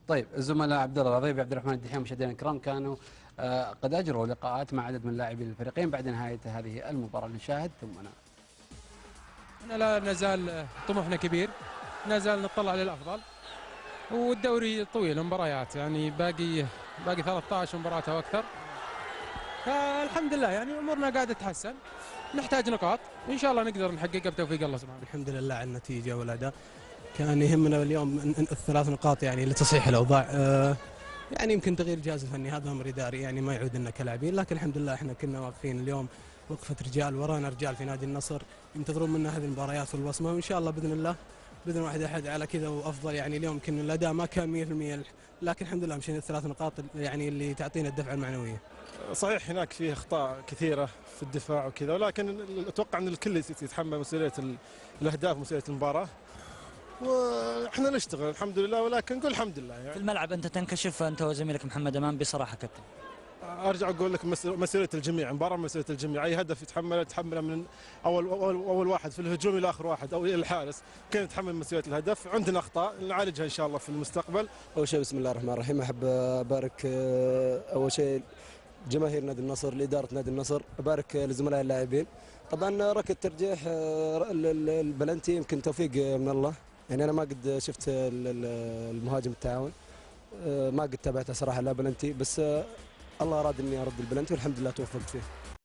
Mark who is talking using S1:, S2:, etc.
S1: طيب الزملاء عبد الله العضيبي عبد الرحمن الدحيح مشاهدينا الكرام كانوا قد اجروا لقاءات مع عدد من لاعبي الفريقين بعد نهايه هذه المباراه. نشاهد ثم
S2: احنا لا نزال طموحنا كبير، لا نزال نطلع للافضل، والدوري طويل مباريات، يعني باقي 13 مباراة او اكثر. فالحمد لله يعني امورنا قاعده تتحسن، نحتاج نقاط ان شاء الله نقدر نحققها بتوفيق الله سبحانه.
S3: الحمد لله على النتيجه والاداء. كان يهمنا اليوم الثلاث نقاط يعني لتصحيح الاوضاع. يعني يمكن تغيير الجهاز الفني هذا امر اداري يعني ما يعود لنا كلاعبين، لكن الحمد لله احنا كنا واقفين اليوم وقفه رجال، ورانا رجال في نادي النصر ينتظرون منا هذه المباريات والبصمه، وان شاء الله باذن الله باذن واحد احد على كذا وافضل. يعني اليوم يمكن الاداء ما كان 100%، لكن الحمد لله مشينا الثلاث نقاط يعني اللي تعطينا الدفعه المعنويه.
S4: صحيح هناك فيه اخطاء كثيره في الدفاع وكذا، ولكن اتوقع ان الكل يتحمل مسؤوليه الاهداف ومسؤوليه المباراه، واحنا نشتغل الحمد لله، ولكن نقول الحمد لله يعني.
S5: في الملعب انت تنكشف انت وزميلك محمد امان بصراحه كابتن.
S4: ارجع اقول لك مسؤوليه الجميع، مباراه مسؤوليه الجميع، اي هدف يتحمله من اول واحد في الهجوم الى اخر واحد او الى الحارس، كان يتحمل مسؤوليه الهدف. عندنا اخطاء نعالجها ان شاء الله في المستقبل.
S6: اول شيء بسم الله الرحمن الرحيم، احب ابارك اول شيء جماهير نادي النصر، لاداره نادي النصر، ابارك لزملاء اللاعبين. طبعا ركله ترجيح البلنتي يمكن توفيق من الله، يعني انا ما قد شفت المهاجم التعاون، ما قد تابعته صراحه لا بلنتي، بس الله اراد اني ارد البلنتي والحمد لله توفقت فيه.